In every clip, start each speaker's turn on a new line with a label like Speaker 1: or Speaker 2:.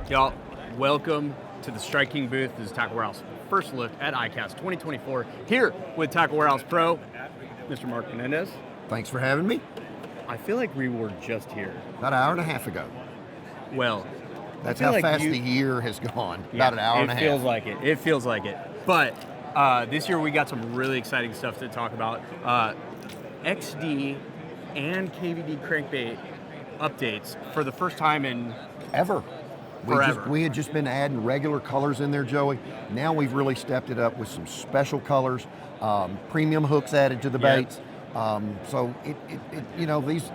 Speaker 1: Y'all, welcome to the Strike King booth. This is Tackle Warehouse first look at ICAST 2024 here with Tackle Warehouse Pro, Mr. Mark Menendez.
Speaker 2: Thanks for having me.
Speaker 1: I feel like we were just here.
Speaker 2: About an hour and a half ago.
Speaker 1: Well,
Speaker 2: that's how fast the year has gone. About an hour and a half.
Speaker 1: It feels like it. It feels like it. But this year we got some really exciting stuff to talk about. XD and KVD crankbait updates for the first time in
Speaker 2: forever. We had just been adding regular colors in there, Joey. Now we've really stepped it up with some special colors, premium hooks added to the baits. So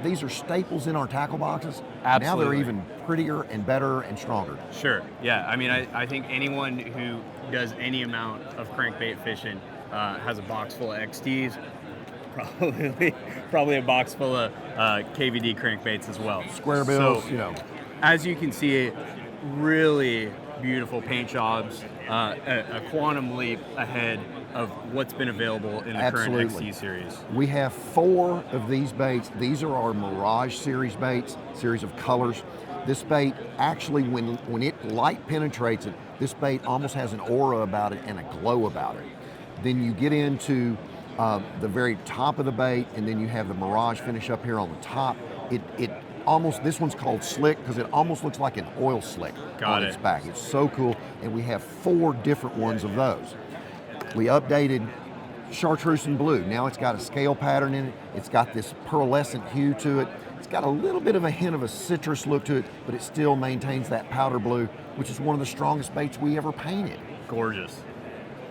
Speaker 2: these are staples in our tackle boxes.
Speaker 1: Absolutely.
Speaker 2: Now they're even prettier and better and stronger.
Speaker 1: Sure. Yeah. I mean, I think anyone who does any amount of crankbait fishing has a box full of XDs. Probably a box full of KVD crankbaits as well.
Speaker 2: Square bills,
Speaker 1: so, as you can see, really beautiful paint jobs, a quantum leap ahead of what's been available in the current XD series.
Speaker 2: We have 4 of these baits. These are our Mirage series baits, series of colors. This bait actually, when it light penetrates it, this bait almost has an aura about it and a glow about it. Then you get into the very top of the bait, and then you have the Mirage finish up here on the top. It almost, this one's called Slick because it almost looks like an oil slick on its back. It's so cool, and we have 4 different ones of those. We updated Chartreuse and Blue. Now it's got a scale pattern in it. It's got this pearlescent hue to it. It's got a little bit of a hint of a citrus look to it, but it still maintains that powder blue, which is one of the strongest baits we ever painted.
Speaker 1: Gorgeous.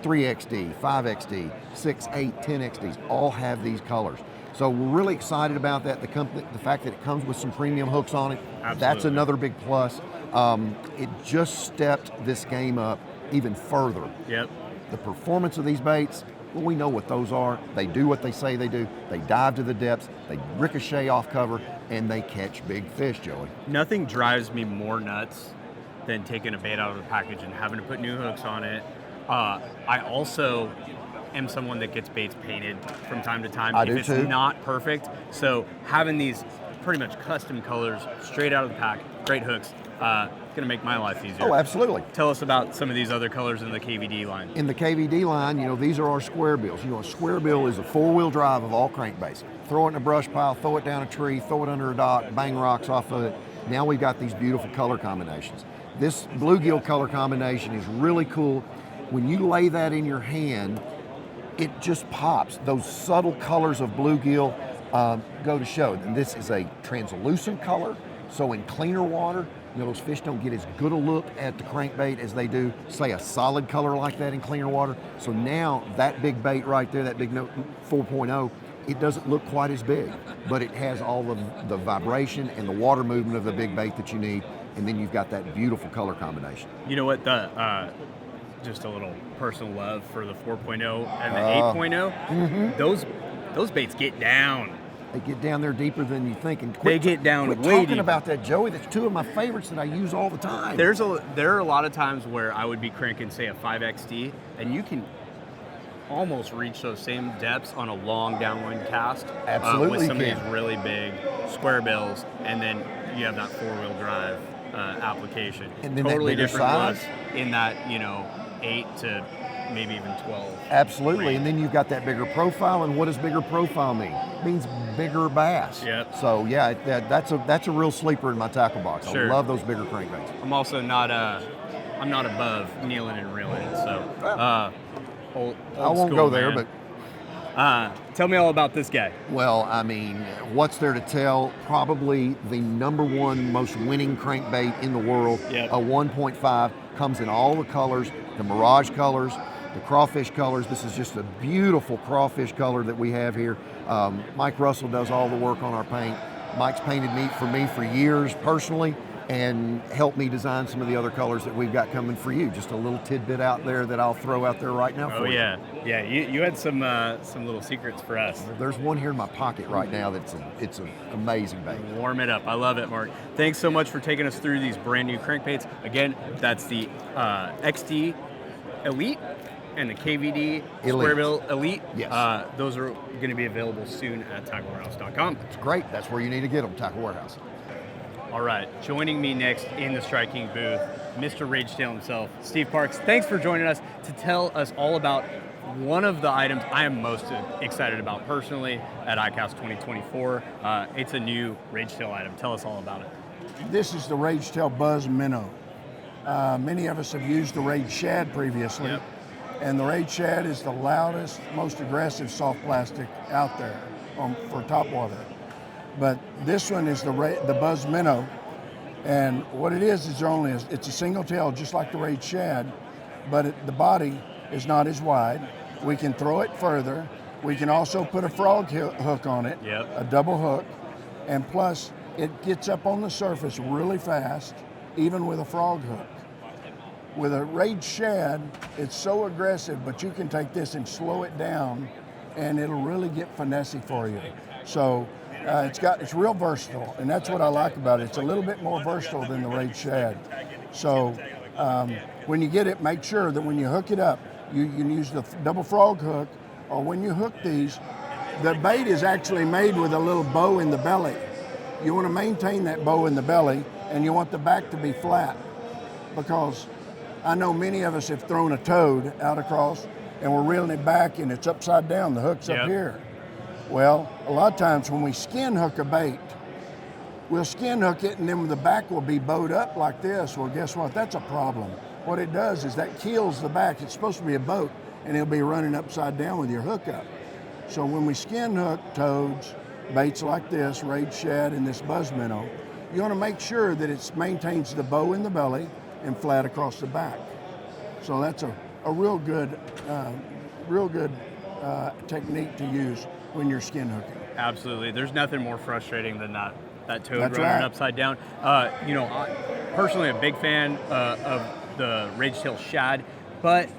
Speaker 2: 3XD, 5XD, 6, 8, 10 XDs all have these colors. So we're really excited about that. The fact that it comes with some premium hooks on it, that's another big plus. It just stepped this game up even further.
Speaker 1: Yep.
Speaker 2: The performance of these baits, well, we know what those are. They do what they say they do. They dive to the depths, they ricochet off cover, and they catch big fish, Joey.
Speaker 1: Nothing drives me more nuts than taking a bait out of the package and having to put new hooks on it. I also am someone that gets baits painted from time to time if it's not perfect. So having these pretty much custom colors straight out of the pack, great hooks, going to make my life easier.
Speaker 2: Oh, absolutely.
Speaker 1: Tell us about some of these other colors in the KVD line.
Speaker 2: In the KVD line, these are our square bills. A square bill is a 4-wheel drive of all crankbaits. Throw it in a brush pile, throw it down a tree, throw it under a dock, bang rocks off of it. Now we've got these beautiful color combinations. This bluegill color combination is really cool. When you lay that in your hand, it just pops. Those subtle colors of bluegill go to show. And this is a translucent color, so in cleaner water, those fish don't get as good a look at the crankbait as they do, say, a solid color like that in cleaner water. So now that big bait right there, that big 4.0, it doesn't look quite as big, but it has all of the vibration and the water movement of the big bait that you need, and then you've got that beautiful color combination.
Speaker 1: You know what, just a little personal love for the 4.0 and the 8.0. Those baits get down.
Speaker 2: They get down there deeper than you think. And
Speaker 1: they get down way
Speaker 2: talking
Speaker 1: deeper.
Speaker 2: About that, Joey. That's 2 of my favorites that I use all the time.
Speaker 1: There are a lot of times where I would be cranking, say, a 5XD, and you can almost reach those same depths on a long downwind cast.
Speaker 2: Absolutely,
Speaker 1: with some of these really big square bills, and then you have that 4-wheel drive application.
Speaker 2: And then
Speaker 1: totally
Speaker 2: that
Speaker 1: different
Speaker 2: size
Speaker 1: in that 8 to maybe even 12.
Speaker 2: Absolutely,
Speaker 1: range.
Speaker 2: And then you've got that bigger profile, and what does bigger profile mean? It means bigger bass.
Speaker 1: Yep.
Speaker 2: So yeah, that's a real sleeper in my tackle box.
Speaker 1: Sure.
Speaker 2: I love those bigger crankbaits.
Speaker 1: I'm also not above kneeling and reeling, so old
Speaker 2: I won't
Speaker 1: school,
Speaker 2: go there,
Speaker 1: man.
Speaker 2: but
Speaker 1: tell me all about this guy.
Speaker 2: Well, I mean, what's there to tell? Probably the #1 most winning crankbait in the world.
Speaker 1: Yep.
Speaker 2: A 1.5 comes in all the colors, the Mirage colors, the crawfish colors. This is just a beautiful crawfish color that we have here. Mike Russell does all the work on our paint. Mike's painted meat for me for years personally, and helped me design some of the other colors that we've got coming for you. Just a little tidbit out there that I'll throw out there right now for you.
Speaker 1: Oh yeah. You had some little secrets for us.
Speaker 2: There's one here in my pocket right now it's an amazing bait.
Speaker 1: Warm it up. I love it, Mark. Thanks so much for taking us through these brand new crankbaits. Again, that's the XD Elite and the KVD Square Bill Elite.
Speaker 2: Yes.
Speaker 1: Those are going to be available soon at tacklewarehouse.com.
Speaker 2: It's great. That's where you need to get them, Tackle Warehouse.
Speaker 1: All right, joining me next in the Strike King booth, Mr. Ragetail himself, Steve Parks. Thanks for joining us to tell us all about one of the items I am most excited about personally at ICAST 2024. It's a new Ragetail item. Tell us all about it.
Speaker 3: This is the Ragetail Buzz Minnow. Many of us have used the Rage Shad previously,
Speaker 1: Yep.
Speaker 3: and the Rage Shad is the loudest, most aggressive soft plastic out there for topwater. But this one is the Buzz Minnow, and what it is it's a single tail, just like the Rage Shad, but the body is not as wide. We can throw it further. We can also put a frog hook on it,
Speaker 1: Yep.
Speaker 3: a double hook, and plus it gets up on the surface really fast, even with a frog hook. With a Rage Shad, it's so aggressive, but you can take this and slow it down, and it'll really get finessey for you. So it's real versatile, and that's what I like about it. It's a little bit more versatile than the Rage Shad. So when you get it, make sure that when you hook it up, you can use the double frog hook, or when you hook these, the bait is actually made with a little bow in the belly. You want to maintain that bow in the belly, and you want the back to be flat, because I know many of us have thrown a toad out across, and we're reeling it back, and it's upside down. The hook's up here. Well, a lot of times when we skin hook a bait, we'll skin hook it, and then the back will be bowed up like this. Well, guess what? That's a problem. What it does is that keels the back. It's supposed to be a boat, and it'll be running upside down with your hook up. So when we skin hook toads, baits like this, Rage Shad and this Buzz Minnow, you want to make sure that it maintains the bow in the belly and flat across the back. So that's a real good technique to use when you're skin hooking.
Speaker 1: Absolutely. There's nothing more frustrating than that toad
Speaker 3: That's
Speaker 1: running
Speaker 3: right.
Speaker 1: upside down. I'm personally a big fan of the Ragetail Shad, but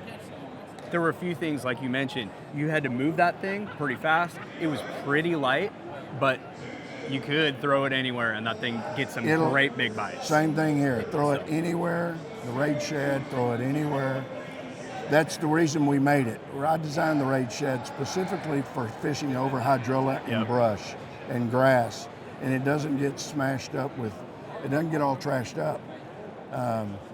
Speaker 1: there were a few things, like you mentioned. You had to move that thing pretty fast. It was pretty light, but you could throw it anywhere, and that thing gets some great big bites.
Speaker 3: Same thing here. Throw it anywhere. The Rage Shad, throw it anywhere. That's the reason we made it. I designed the Rage Shad specifically for fishing over hydrilla and brush and grass, and it doesn't get smashed up it doesn't get all trashed up.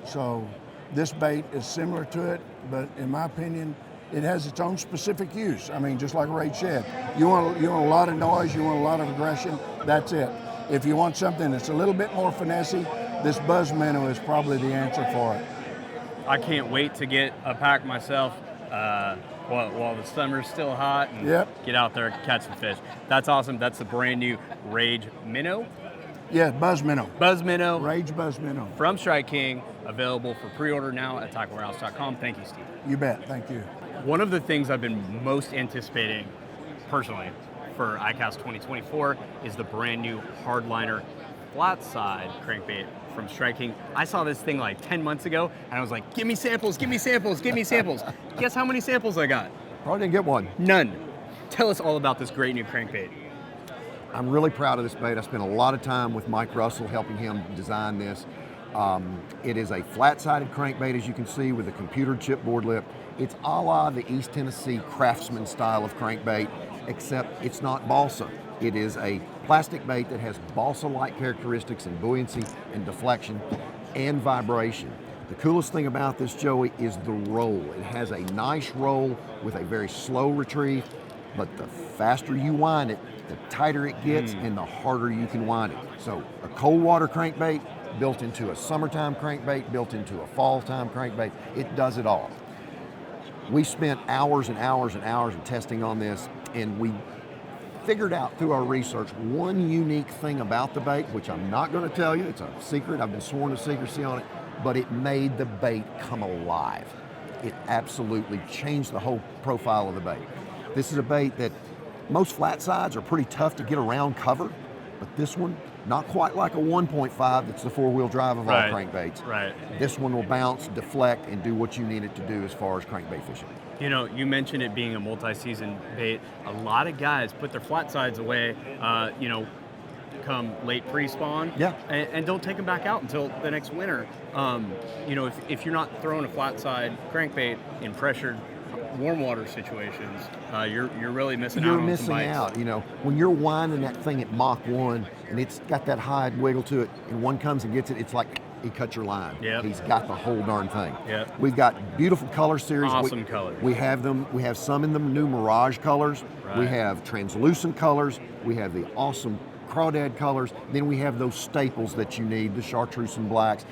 Speaker 3: So this bait is similar to it, but in my opinion, it has its own specific use. I mean, just like a Rage Shad. You want a lot of noise, you want a lot of aggression, that's it. If you want something that's a little bit more finessey, this Buzz Minnow is probably the answer for it.
Speaker 1: I can't wait to get a pack myself while the summer's still hot and get out there and catch some fish. That's awesome. That's the brand new Rage Minnow.
Speaker 3: Yeah, Buzz Minnow.
Speaker 1: Buzz Minnow.
Speaker 3: Rage Buzz Minnow.
Speaker 1: From Strike King, available for pre-order now at tacklewarehouse.com. Thank you, Steve.
Speaker 3: You bet. Thank you.
Speaker 1: One of the things I've been most anticipating personally for ICAST 2024 is the brand new Hardliner flat side crankbait from Strike King. I saw this thing like 10 months ago, and I was like, give me samples, give me samples, give me samples. Guess how many samples I got?
Speaker 2: Probably didn't get one.
Speaker 1: None. Tell us all about this great new crankbait.
Speaker 2: I'm really proud of this bait. I spent a lot of time with Mike Russell helping him design this. It is a flat-sided crankbait, as you can see, with a computered chipboard lip. It's a la the East Tennessee Craftsman style of crankbait, except it's not balsa. It is a plastic bait that has balsa-like characteristics in buoyancy and deflection and vibration. The coolest thing about this, Joey, is the roll. It has a nice roll with a very slow retrieve, but the faster you wind it, the tighter it gets and the harder you can wind it. So a cold water crankbait built into a summertime crankbait, built into a fall time crankbait, it does it all. We spent hours and hours and hours of testing on this, and we figured out through our research one unique thing about the bait, which I'm not going to tell you. It's a secret. I've been sworn to secrecy on it, but it made the bait come alive. It absolutely changed the whole profile of the bait. This is a bait that most flat sides are pretty tough to get around cover, but this one, not quite like a 1.5 that's the four-wheel drive of all crankbaits.
Speaker 1: Right.
Speaker 2: This one will bounce, deflect, and do what you need it to do as far as crankbait fishing.
Speaker 1: You know, you mentioned it being a multi-season bait. A lot of guys put their flat sides away, come late pre-spawn, and don't take them back out until the next winter. If you're not throwing a flat side crankbait in pressured warm water situations, you're really missing out
Speaker 2: You're
Speaker 1: on
Speaker 2: missing
Speaker 1: some bites.
Speaker 2: out. You know, when you're winding that thing at Mach 1 and it's got that high wiggle to it, and one comes and gets it, it's like he cut your line.
Speaker 1: Yep.
Speaker 2: He's got the whole darn thing.
Speaker 1: Yep.
Speaker 2: We've got beautiful color series.
Speaker 1: Awesome colors.
Speaker 2: We have them. We have some in the new Mirage colors.
Speaker 1: Right.
Speaker 2: We have translucent colors. We have the awesome crawdad colors. Then we have those staples that you need, the chartreuse and blacks,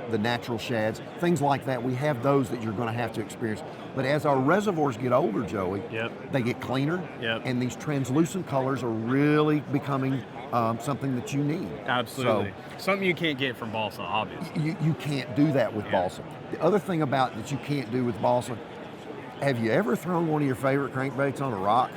Speaker 2: the natural shads, things like that. We have those that you're going to have to experience. But as our reservoirs get older, Joey, they get cleaner, and these translucent colors are really becoming something that you need.
Speaker 1: Absolutely. Something you can't get from balsa, obviously.
Speaker 2: You can't do that with balsa. The other thing about that you can't do with balsa, have you ever thrown one of your favorite crankbaits on a rock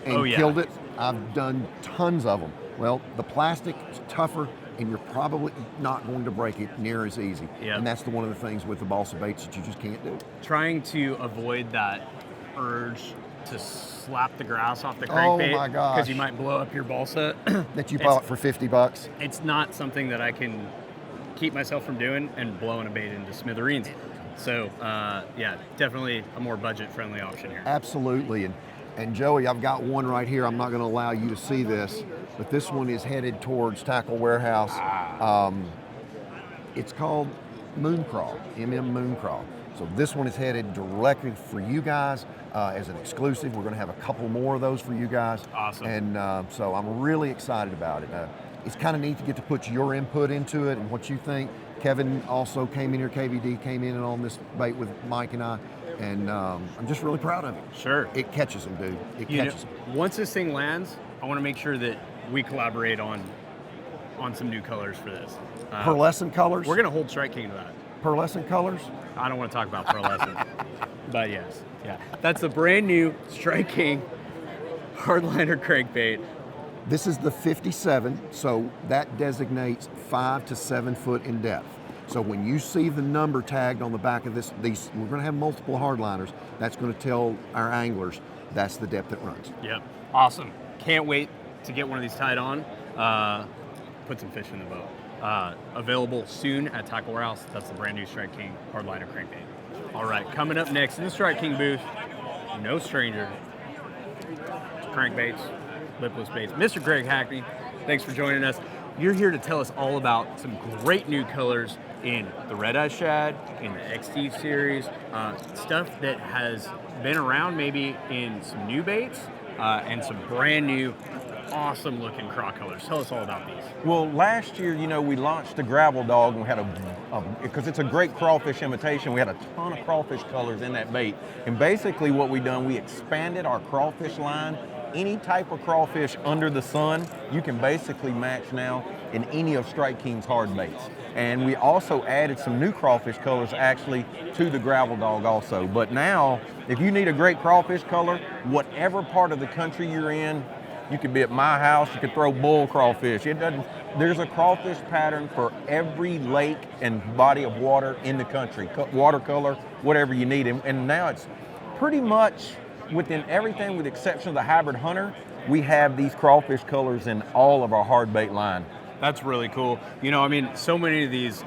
Speaker 2: and killed it? I've done tons of them. Well, the plastic is tougher, and you're probably not going to break it near as easy. And that's one of the things with the balsa baits that you just can't do.
Speaker 1: Trying to avoid that urge to slap the grass off the crankbait,
Speaker 2: oh my gosh,
Speaker 1: because you might blow up your balsa
Speaker 2: that you bought for $50.
Speaker 1: It's not something that I can keep myself from doing and blowing a bait into smithereens. So yeah, definitely a more budget-friendly option here.
Speaker 2: Absolutely. And Joey, I've got one right here. I'm not going to allow you to see this, but this one is headed towards Tackle Warehouse. It's called Mooncraw, Mooncraw. So this one is headed directly for you guys as an exclusive. We're going to have a couple more of those for you guys.
Speaker 1: Awesome.
Speaker 2: And so I'm really excited about it. It's kind of neat to get to put your input into it and what you think. Kevin also came in here, KVD came in on this bait with Mike and I, and I'm just really proud of it.
Speaker 1: Sure.
Speaker 2: It catches them, dude. It catches them.
Speaker 1: Once this thing lands, I want to make sure that we collaborate on some new colors for this.
Speaker 2: Pearlescent colors?
Speaker 1: We're going to hold Strike King to that.
Speaker 2: Pearlescent colors?
Speaker 1: I don't want to talk about pearlescent, but yes. Yeah. That's the brand new Strike King Hardliner crankbait.
Speaker 2: This is the 57, so that designates 5 to 7 foot in depth. So when you see the number tagged on the back of these, we're going to have multiple hardliners. That's going to tell our anglers that's the depth it runs.
Speaker 1: Yep. Awesome. Can't wait to get one of these tied on. Put some fish in the boat. Available soon at Tackle Warehouse. That's the brand new Strike King Hardliner crankbait. All right, coming up next in the Strike King booth, no stranger to crankbaits, lipless baits. Mr. Greg Hackney, thanks for joining us. You're here to tell us all about some great new colors in the Red Eye Shad, in the XT series, stuff that has been around maybe in some new baits, and some brand new, awesome looking craw colors. Tell us all about these.
Speaker 4: Well, last year, you know, we launched the Gravel Dog, and we had because it's a great crawfish imitation, we had a ton of crawfish colors in that bait. And basically what we done, we expanded our crawfish line. Any type of crawfish under the sun, you can basically match now in any of Strike King's hard baits. And we also added some new crawfish colors actually to the Gravel Dog also. But now, if you need a great crawfish color, whatever part of the country you're in, you could be at my house, you could throw bull crawfish. There's a crawfish pattern for every lake and body of water in the country, watercolor, whatever you need. And now it's pretty much within everything with the exception of the Hybrid Hunter, we have these crawfish colors in all of our hard bait line.
Speaker 1: That's really cool. You know, I mean, so many of these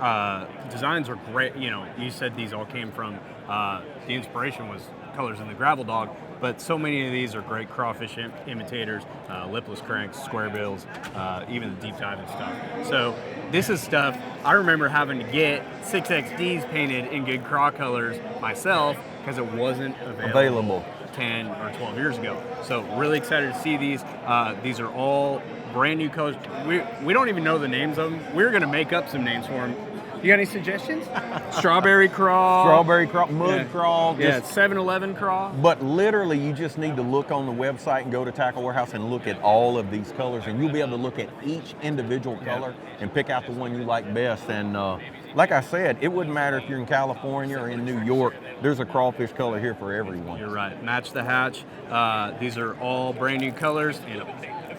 Speaker 1: designs are great. You know, you said these all came from, the inspiration was colors in the Gravel Dog, but so many of these are great crawfish imitators, lipless cranks, square bills, even the deep dive and stuff. So this is stuff, I remember having to get 6XDs painted in good craw colors myself because it wasn't available 10 or 12 years ago. So really excited to see these. These are all brand new colors. We don't even know the names of them. We're gonna make up some names for them. You got any suggestions? Strawberry craw.
Speaker 4: Strawberry craw, mud craw.
Speaker 1: Yeah, 7-Eleven craw.
Speaker 4: But literally, you just need to look on the website and go to Tackle Warehouse and look at all of these colors, and you'll be able to look at each individual color and pick out the one you like best. And like I said, it wouldn't matter if you're in California or in New York. There's a crawfish color here for everyone.
Speaker 1: You're right. Match the hatch. These are all brand new colors and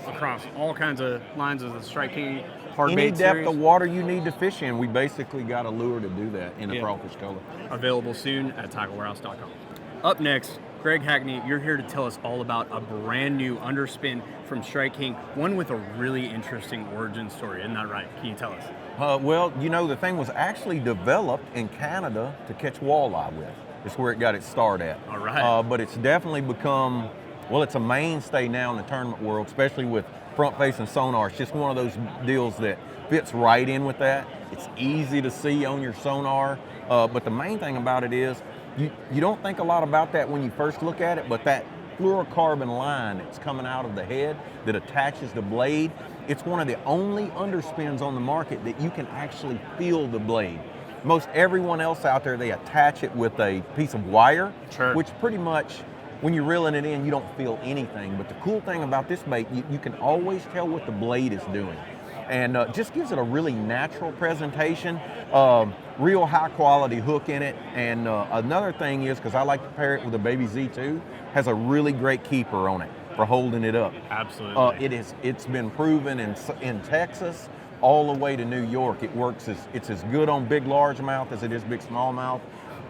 Speaker 1: across all kinds of lines of the Strike King hard
Speaker 4: Any
Speaker 1: bait
Speaker 4: depth
Speaker 1: series.
Speaker 4: of water you need to fish in, we basically got a lure to do that in a crawfish color.
Speaker 1: Available soon at tacklewarehouse.com. Up next, Greg Hackney, you're here to tell us all about a brand new underspin from Strike King, one with a really interesting origin story. Isn't that right? Can you tell us?
Speaker 4: Well, you know, the thing was actually developed in Canada to catch walleye with. It's where it got its start at.
Speaker 1: All right.
Speaker 4: But it's definitely become, well, it's a mainstay now in the tournament world, especially with front-facing sonar. It's just one of those deals that fits right in with that. It's easy to see on your sonar, but the main thing about it is you don't think a lot about that when you first look at it, but that fluorocarbon line that's coming out of the head that attaches the blade, it's one of the only underspins on the market that you can actually feel the blade. Most everyone else out there, they attach it with a piece of wire, which pretty much, when you're reeling it in, you don't feel anything. But the cool thing about this bait, you can always tell what the blade is doing. And just gives it a really natural presentation, real high quality hook in it. And another thing is, because I like to pair it with a Baby Z2, has a really great keeper on it for holding it up.
Speaker 1: Absolutely.
Speaker 4: It's been proven in Texas all the way to New York. It works, it's as good on big largemouth as it is big smallmouth.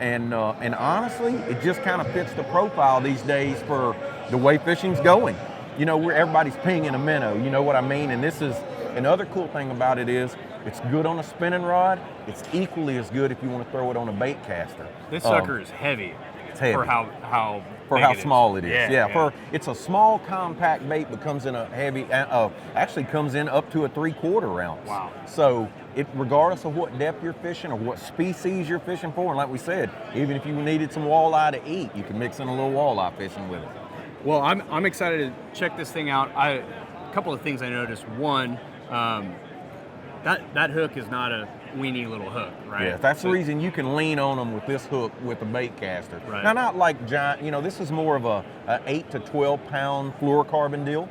Speaker 4: And honestly, it just kind of fits the profile these days for the way fishing's going. You know, where everybody's pinging a minnow, you know what I mean? And this is, another cool thing about it is, it's good on a spinning rod. It's equally as good if you want to throw it on a bait caster.
Speaker 1: This sucker is heavy.
Speaker 4: It's heavy.
Speaker 1: For how
Speaker 4: small it is. Yeah. It's a small compact bait, but comes in a heavy, actually comes in up to a 3/4 ounce.
Speaker 1: Wow.
Speaker 4: So regardless of what depth you're fishing or what species you're fishing for, and like we said, even if you needed some walleye to eat, you can mix in a little walleye fishing with it.
Speaker 1: Well, I'm excited to check this thing out. A couple of things I noticed. One, that hook is not a weenie little hook, right?
Speaker 4: Yeah, that's the reason you can lean on them with this hook with a bait caster.
Speaker 1: Right.
Speaker 4: Now, not like giant, you know, this is more of a 8 to 12 pound fluorocarbon deal,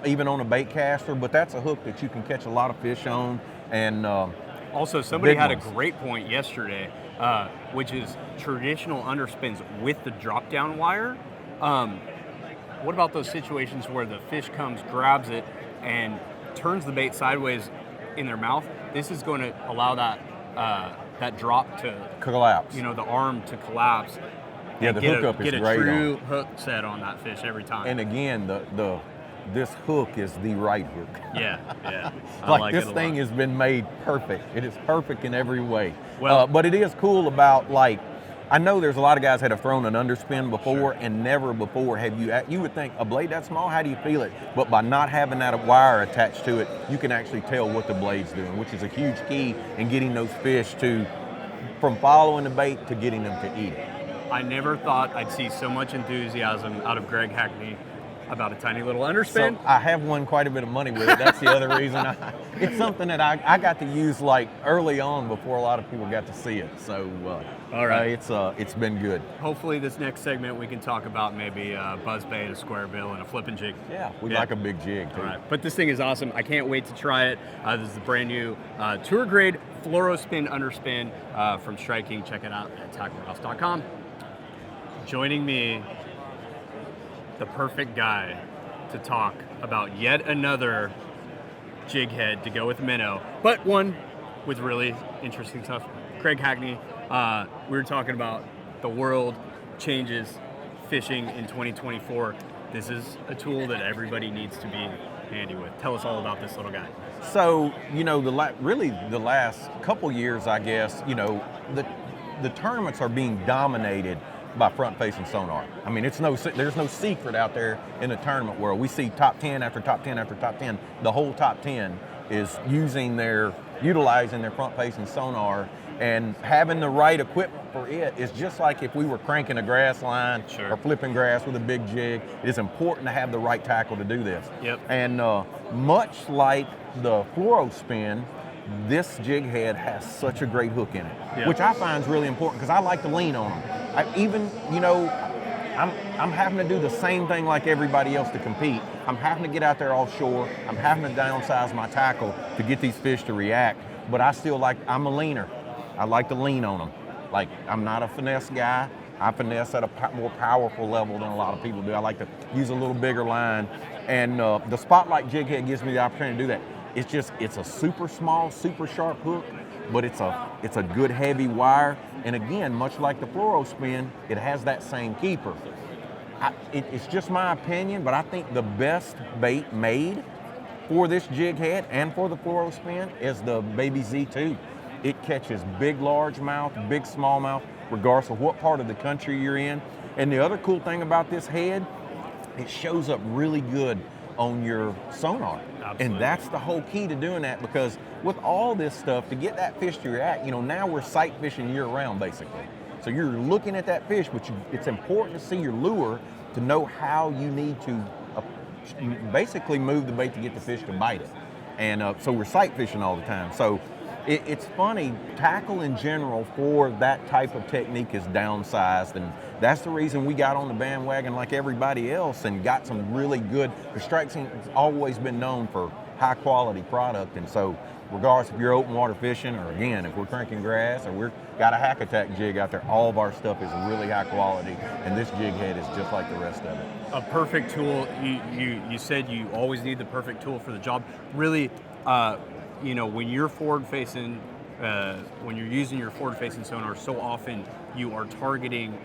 Speaker 4: even on a bait caster, but that's a hook that you can catch a lot of fish on. And
Speaker 1: also, somebody had a great point yesterday, which is traditional underspins with the drop down wire. What about those situations where the fish comes, grabs it, and turns the bait sideways in their mouth? This is going to allow that drop to
Speaker 4: collapse.
Speaker 1: You know, the arm to collapse.
Speaker 4: Yeah, the hookup is great.
Speaker 1: Get a true hook set on that fish every time.
Speaker 4: And again, this hook is the right hook.
Speaker 1: Yeah.
Speaker 4: like this thing has been made perfect. It is perfect in every way.
Speaker 1: Well,
Speaker 4: but it is cool about, like, I know there's a lot of guys that have thrown an underspin before, and never before have you would think, a blade that small, how do you feel it? But by not having that wire attached to it, you can actually tell what the blade's doing, which is a huge key in getting those fish from following the bait to getting them to eat it.
Speaker 1: I never thought I'd see so much enthusiasm out of Greg Hackney about a tiny little underspin.
Speaker 4: So I have won quite a bit of money with it. That's the other reason. It's something that I got to use like early on before a lot of people got to see it. So
Speaker 1: all right,
Speaker 4: it's been good.
Speaker 1: Hopefully this next segment we can talk about maybe a buzzbait, a square bill, and a flipping jig.
Speaker 4: Yeah, we like a big jig too.
Speaker 1: All right, but this thing is awesome. I can't wait to try it. This is the brand new tour grade Fluorospin underspin from Striking. Check it out at tacklehouse.com. Joining me, the perfect guy to talk about yet another jig head to go with Minnow, but one with really interesting stuff. Craig Hackney, we were talking about the world changes fishing in 2024. This is a tool that everybody needs to be handy with. Tell us all about this little guy.
Speaker 4: So, you know, the last couple years, I guess, you know, the tournaments are being dominated by front-facing sonar. I mean, there's no secret out there in the tournament world. We see top 10 after top 10 after top 10. The whole top 10 is utilizing their front-facing sonar, and having the right equipment for it is just like if we were cranking a grass line or flipping grass with a big jig. It is important to have the right tackle to do this.
Speaker 1: Yep.
Speaker 4: And much like the Fluorospin, this jig head has such a great hook in it, which I find is really important because I like to lean on them. I'm having to do the same thing like everybody else to compete. I'm having to get out there offshore. I'm having to downsize my tackle to get these fish to react, but I'm a leaner. I like to lean on them. Like, I'm not a finesse guy. I finesse at a more powerful level than a lot of people do. I like to use a little bigger line, and the Spotlight jig head gives me the opportunity to do that. It's a super small, super sharp hook, but it's a good heavy wire. And again, much like the Fluorospin, it has that same keeper. It's just my opinion, but I think the best bait made for this jig head and for the Fluorospin is the Baby Z2. It catches big largemouth, big smallmouth, regardless of what part of the country you're in. And the other cool thing about this head, it shows up really good on your sonar.
Speaker 1: Absolutely.
Speaker 4: And that's the whole key to doing that, because with all this stuff, to get that fish to your act, now we're sight fishing year round basically. So you're looking at that fish, but it's important to see your lure to know how you need to basically move the bait to get the fish to bite it. And so we're sight fishing all the time. So it's funny, tackle in general for that type of technique is downsized, and that's the reason we got on the bandwagon like everybody else and got some really good, the Strike King's always been known for high quality product, and so regardless if you're open water fishing, or again, if we're cranking grass, or we've got a hack attack jig out there, all of our stuff is really high quality, and this jig head is just like the rest of it.
Speaker 1: A perfect tool. You said you always need the perfect tool for the job. Really, when you're forward facing, when you're using your forward facing sonar, so often you are targeting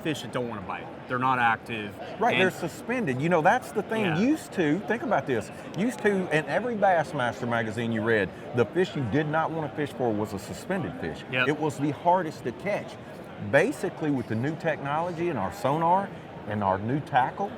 Speaker 1: fish that don't want to bite. They're not active.
Speaker 4: Right, they're suspended. That's the thing. Used to, think about this, in every Bassmaster magazine you read, the fish you did not want to fish for was a suspended fish.
Speaker 1: Yep.
Speaker 4: It was the hardest to catch. Basically, with the new technology and our sonar and our new tackle,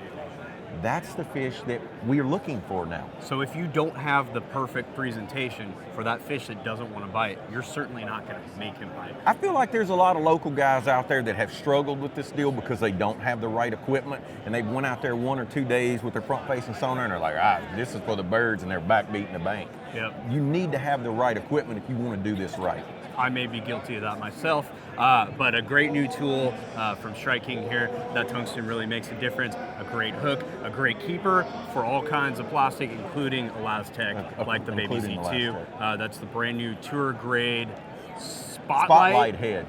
Speaker 4: that's the fish that we're looking for now.
Speaker 1: So if you don't have the perfect presentation for that fish that doesn't want to bite, you're certainly not going to make him bite.
Speaker 4: I feel like there's a lot of local guys out there that have struggled with this deal because they don't have the right equipment, and they went out there 1 or 2 days with their front-facing sonar, and they're like, this is for the birds, and they're back beating the bank.
Speaker 1: Yep.
Speaker 4: You need to have the right equipment if you want to do this right.
Speaker 1: I may be guilty of that myself, but a great new tool from Strike King here. That tungsten really makes a difference. A great hook, a great keeper for all kinds of plastic, including Elastec, like the Baby Z2. That's the brand new tour grade spotlight
Speaker 4: head.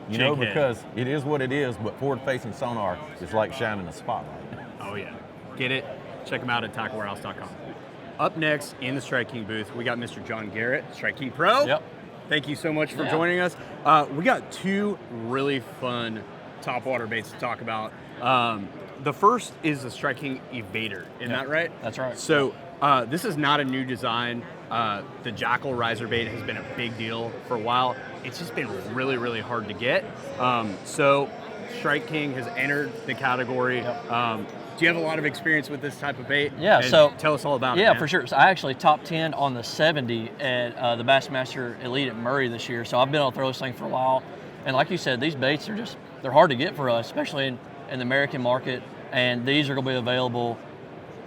Speaker 1: Head.
Speaker 4: Because it is what it is, but forward-facing sonar is like shining a spotlight.
Speaker 1: Oh yeah, get it? Check them out at tacklewarehouse.com. Up next in the Strike King booth, we got Mr. John Garrett, Strike King Pro.
Speaker 5: Yep.
Speaker 1: Thank you so much for joining us. We got 2 really fun topwater baits to talk about. The first is the Strike King Evader. Isn't that right?
Speaker 5: That's right.
Speaker 1: So this is not a new design. The Jackal riser bait has been a big deal for a while. It's just been really, really hard to get. So Strike King has entered the category.
Speaker 5: Yep.
Speaker 1: Do you have a lot of experience with this type of bait?
Speaker 5: Yeah,
Speaker 1: And
Speaker 5: so
Speaker 1: tell us all about it.
Speaker 5: Yeah,
Speaker 1: man.
Speaker 5: for sure. So I actually top 10 on the 70 at the Bassmaster Elite at Murray this year. So I've been able to throw this thing for a while. And like you said, these baits are they're hard to get for us, especially in the American market. And these are going to be available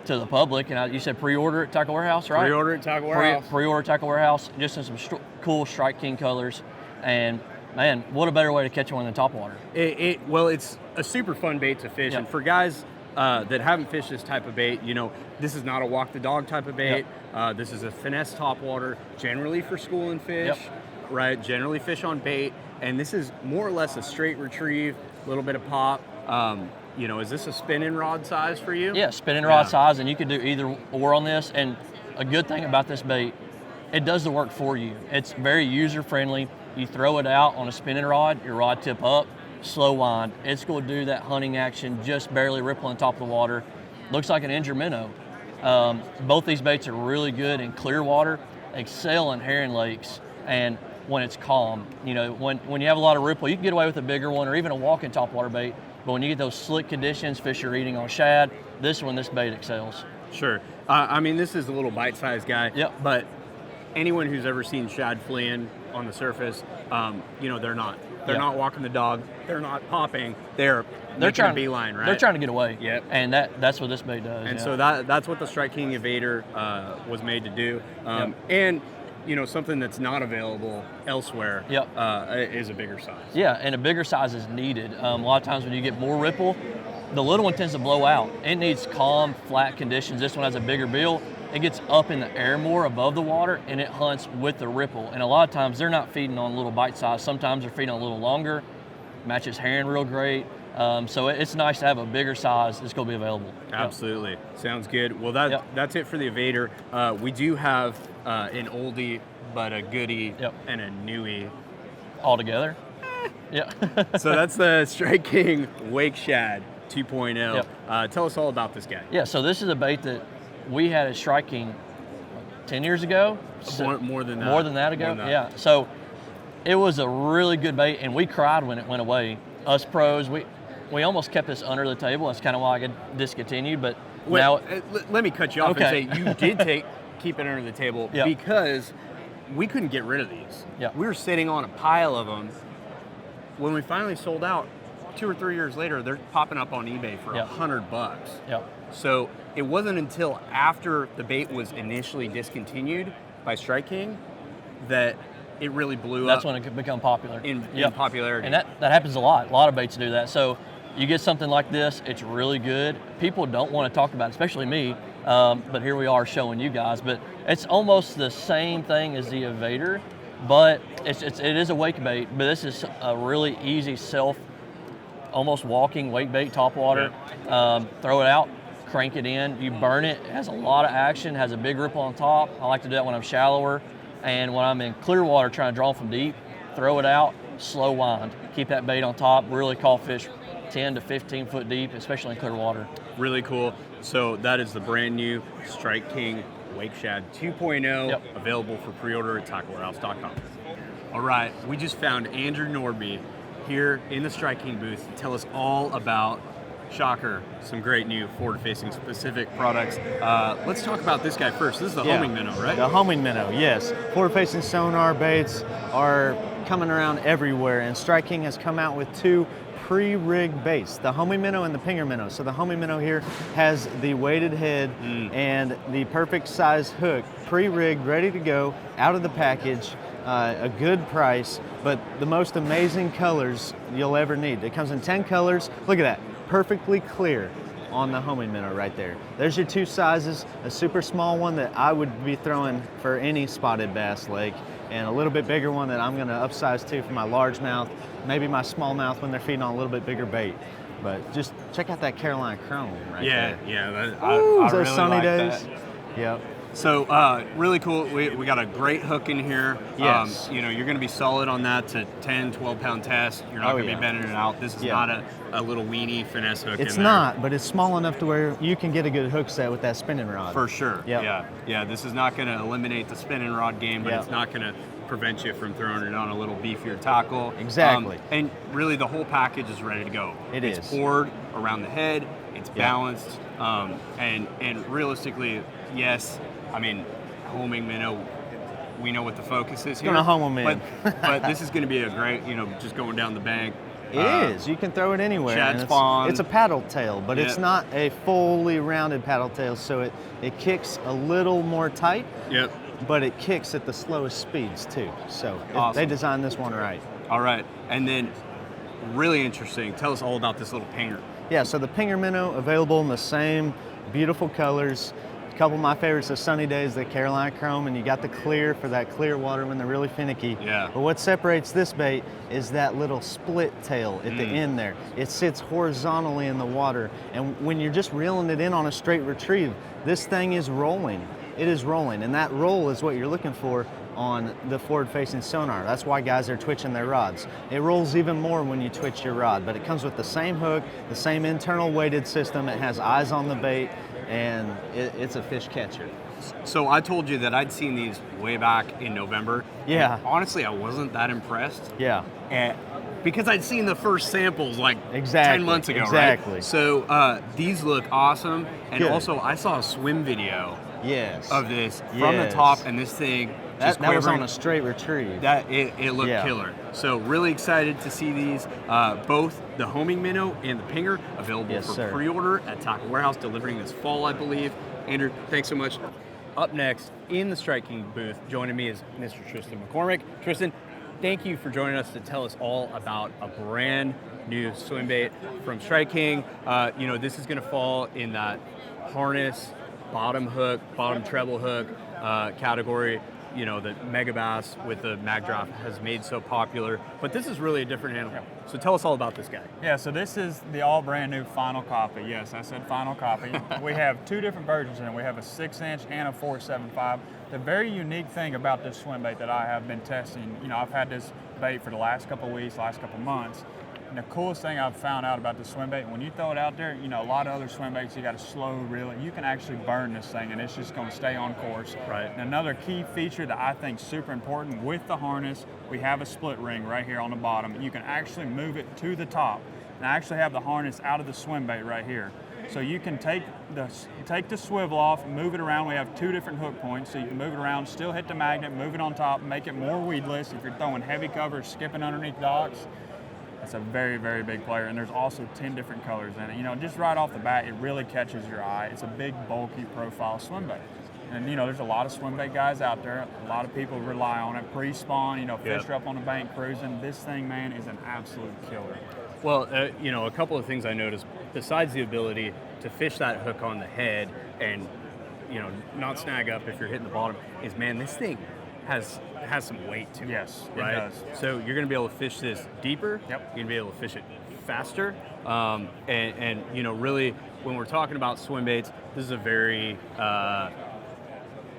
Speaker 5: to the public. And you said pre-order at Tackle Warehouse, right?
Speaker 1: Pre-order at Tackle Warehouse.
Speaker 5: Pre-order at Tackle Warehouse, just in some cool Strike King colors. And man, what a better way to catch one than topwater.
Speaker 1: Well, it's a super fun bait to fish.
Speaker 5: Yep.
Speaker 1: And for guys that haven't fished this type of bait, this is not a walk the dog type of bait.
Speaker 5: Yep.
Speaker 1: This is a finesse topwater, generally for schooling fish,
Speaker 5: Yep.
Speaker 1: right? Generally fish on bait. And this is more or less a straight retrieve, a little bit of pop. Is this a spinning rod size for you?
Speaker 5: Yeah, spinning rod size, and you can do either or on this. And a good thing about this bait, it does the work for you. It's very user-friendly. You throw it out on a spinning rod, your rod tip up, slow wind. It's going to do that hunting action, just barely rippling top of the water. Looks like an injured minnow. Both these baits are really good in clear water, excel in herring lakes, and when it's calm. When you have a lot of ripple, you can get away with a bigger one or even a walking topwater bait. But when you get those slick conditions, fish are eating on shad, this bait excels.
Speaker 1: Sure. This is a little bite-sized guy.
Speaker 5: Yep.
Speaker 1: But anyone who's ever seen shad fleeing on the surface, they're not. They're not walking the dog. They're not popping. They're trying a beeline, right?
Speaker 5: They're trying to get away.
Speaker 1: Yep.
Speaker 5: And that's what this bait does.
Speaker 1: And so that's what the Strike King Evader was made to do. And something that's not available elsewhere is a bigger size.
Speaker 5: Yeah, and a bigger size is needed. A lot of times when you get more ripple, the little one tends to blow out. It needs calm, flat conditions. This one has a bigger bill. It gets up in the air more above the water, and it hunts with the ripple. And a lot of times they're not feeding on little bite size. Sometimes they're feeding on a little longer. Matches herring real great. So it's nice to have a bigger size that's going to be available.
Speaker 1: Absolutely. Sounds good. Well, that's it for the Evader. We do have an oldie, but a goodie, and a newie.
Speaker 5: All together? Yeah.
Speaker 1: So that's the Strike King Wake Shad 2.0.
Speaker 5: Yep.
Speaker 1: Tell us all about this guy.
Speaker 5: Yeah, so this is a bait that we had at Strike King 10 years ago.
Speaker 1: More than that.
Speaker 5: More than that ago, yeah. So It was a really good bait, and we cried when it went away. Us pros, we almost kept this under the table. That's kind of why I got discontinued, but now...
Speaker 1: Let me cut you off
Speaker 5: Okay.
Speaker 1: and say you did keep it under the table
Speaker 5: Yep.
Speaker 1: because we couldn't get rid of these.
Speaker 5: Yep.
Speaker 1: We were sitting on a pile of them. When we finally sold out, 2 or 3 years later, they're popping up on eBay for
Speaker 5: Yep.
Speaker 1: $100.
Speaker 5: Yep.
Speaker 1: So it wasn't until after the bait was initially discontinued by Strike King that it really blew
Speaker 5: That's
Speaker 1: up
Speaker 5: when it could become popular.
Speaker 1: in
Speaker 5: Yep.
Speaker 1: popularity.
Speaker 5: And that happens a lot. A lot of baits do that. So you get something like this, it's really good. People don't want to talk about it, especially me, but here we are showing you guys. But it's almost the same thing as the Evader, but it is a wake bait, but this is a really easy almost walking wake bait, topwater. Throw it out, crank it in, you burn it. It has a lot of action, has a big ripple on top. I like to do that when I'm shallower. And when I'm in clear water trying to draw from deep, throw it out, slow wind. Keep that bait on top, really call fish 10 to 15 foot deep, especially in clear water.
Speaker 1: Really cool. So that is the brand new Strike King Wake Shad 2.0,
Speaker 5: Yep.
Speaker 1: available for pre-order at tacklewarehouse.com. All right, we just found Andrew Norby here in the Strike King booth to tell us all about, shocker, some great new forward-facing specific products. Let's talk about this guy first. This is the homing minnow, right?
Speaker 6: The homing minnow, yes. Forward-facing sonar baits are coming around everywhere, and Strike King has come out with 2 pre-rigged baits, the homing minnow and the pinger minnow. So the homing minnow here has the weighted head and the perfect size hook, pre-rigged, ready to go, out of the package, a good price, but the most amazing colors you'll ever need. It comes in 10 colors. Look at that, perfectly clear on the homing minnow right there. There's your 2 sizes, a super small one that I would be throwing for any spotted bass lake, and a little bit bigger one that I'm gonna upsize to for my largemouth, maybe my smallmouth when they're feeding on a little bit bigger bait. But just check out that Carolina Chrome right there.
Speaker 1: Yeah.
Speaker 6: Ooh,
Speaker 1: I
Speaker 6: those
Speaker 1: really
Speaker 6: sunny
Speaker 1: like
Speaker 6: days.
Speaker 1: that.
Speaker 6: Yep.
Speaker 1: So really cool. We got a great hook in here.
Speaker 6: Yes.
Speaker 1: You're going to be solid on that to 10, 12 pound test. You're not going to
Speaker 6: yeah.
Speaker 1: be bending it out. This is
Speaker 6: Yeah.
Speaker 1: not a little weenie finesse hook.
Speaker 6: It's
Speaker 1: in there.
Speaker 6: not, but it's small enough to where you can get a good hook set with that spinning rod.
Speaker 1: For sure.
Speaker 6: Yep.
Speaker 1: Yeah. This is not going to eliminate the spinning rod game, but
Speaker 6: Yep.
Speaker 1: it's not going to prevent you from throwing it on a little beefier tackle.
Speaker 6: Exactly.
Speaker 1: And really, the whole package is ready to go.
Speaker 6: It's
Speaker 1: It's poured around the head. It's balanced. And realistically, yes. I mean, homing minnow, we know what the focus is here.
Speaker 6: Gonna home 'em in.
Speaker 1: But this is going to be a great, just going down the bank.
Speaker 6: It is. You can throw it anywhere.
Speaker 1: Shad
Speaker 6: and
Speaker 1: spawn.
Speaker 6: it's a paddle tail, but it's
Speaker 1: Yep.
Speaker 6: not a fully rounded paddle tail, so it kicks a little more tight,
Speaker 1: Yep.
Speaker 6: but it kicks at the slowest speeds too. So
Speaker 1: Awesome.
Speaker 6: they designed this one right.
Speaker 1: All right. And then, really interesting. Tell us all about this little pinger.
Speaker 6: Yeah, so the pinger minnow available in the same beautiful colors. A couple of my favorites are Sunny Days, the Carolina Chrome, and you got the clear for that clear water when they're really finicky.
Speaker 1: Yeah.
Speaker 6: But what separates this bait is that little split tail at the end there. It sits horizontally in the water, and when you're just reeling it in on a straight retrieve, this thing is rolling. It is rolling, and that roll is what you're looking for on the forward-facing sonar. That's why guys are twitching their rods. It rolls even more when you twitch your rod, but it comes with the same hook, the same internal weighted system. It has eyes on the bait, and it's a fish catcher.
Speaker 1: So I told you that I'd seen these way back in November.
Speaker 6: Yeah.
Speaker 1: And honestly, I wasn't that impressed.
Speaker 6: Yeah.
Speaker 1: Because I'd seen the first samples like
Speaker 6: Exactly,
Speaker 1: 10 months ago,
Speaker 6: exactly.
Speaker 1: right? So these look awesome. And
Speaker 6: Good.
Speaker 1: also, I saw a swim video
Speaker 6: Yes.
Speaker 1: of this from the
Speaker 6: Yes.
Speaker 1: top, and this thing just
Speaker 6: That was
Speaker 1: quivering.
Speaker 6: on a straight retrieve.
Speaker 1: It looked
Speaker 6: Yeah.
Speaker 1: killer. So really excited to see these, both the homing minnow and the pinger, available
Speaker 6: Yes,
Speaker 1: for
Speaker 6: sir.
Speaker 1: pre-order at Tackle Warehouse, delivering this fall, I believe. Andrew, thanks so much. Up next in the Strike King booth, joining me is Mr. Tristan McCormick. Tristan, thank you for joining us to tell us all about a brand new swim bait from Strike King. This is going to fall in that harness, bottom hook, bottom treble hook category. That Megabass with the mag drop has made so popular, but this is really a different animal. So tell us all about this guy.
Speaker 7: Yeah, so this is the all brand new final copy. Yes, I said final copy. We have 2 different versions in it. We have a 6-inch and a 4.75. The very unique thing about this swim bait that I have been testing, I've had this bait for the last couple of weeks, last couple of months, And the coolest thing I've found out about the swim bait, when you throw it out there, you know, a lot of other swim baits, you got to slow reel it. You can actually burn this thing, and it's just going to stay on course.
Speaker 1: Right.
Speaker 7: And another key feature that I think is super important with the harness, we have a split ring right here on the bottom. You can actually move it to the top. And I actually have the harness out of the swim bait right here. So you can take the swivel off, move it around. We have 2 different hook points, so you can move it around, still hit the magnet, move it on top, make it more weedless. If you're throwing heavy cover, skipping underneath docks, it's a very, very big player. And there's also 10 different colors in it. You know, just right off the bat, it really catches your eye. It's a big, bulky profile swim bait. And you know, there's a lot of swim bait guys out there. A lot of people rely on it pre-spawn. You know, fish are up on the bank cruising. This thing, man, is an absolute killer.
Speaker 1: Well, you know, a couple of things I noticed, besides the ability to fish that hook on the head and, you know, not snag up if you're hitting the bottom, is, man, this thing has some weight to it.
Speaker 7: Yes,
Speaker 1: right?
Speaker 7: it does.
Speaker 1: So you're going to be able to fish this deeper.
Speaker 7: Yep.
Speaker 1: You're going to be able to fish it faster. And, you know, really, when we're talking about swim baits, this is a very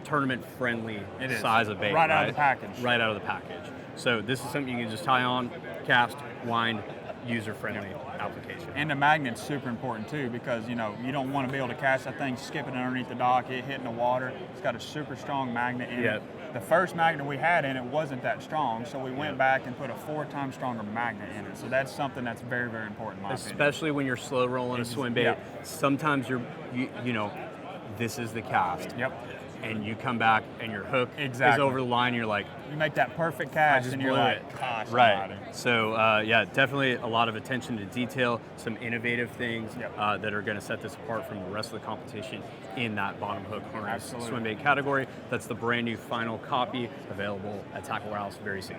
Speaker 1: tournament-friendly size of bait.
Speaker 7: Right out of the package.
Speaker 1: Right out of the package. So this is something you can just tie on, cast, wind, user-friendly application.
Speaker 7: And the magnet's super important too, because you know you don't want to be able to cast that thing skipping underneath the dock, it hitting the water. It's got a super strong magnet in it. The first magnet we had in it wasn't that strong, so we went back and put a 4 times stronger magnet in it. So that's something that's very, very important in my opinion.
Speaker 1: Especially when you're slow rolling a swim bait. Sometimes you know, this is the cast.
Speaker 7: Yep.
Speaker 1: And you come back and your hook is over the line. You're like,
Speaker 7: you make that perfect cast, and you're like, gosh,
Speaker 1: right. So yeah, definitely a lot of attention to detail, some innovative things that are going to set this apart from the rest of the competition in that bottom hook harness swim bait category. That's the brand new final copy, available at Tackle Warehouse very soon.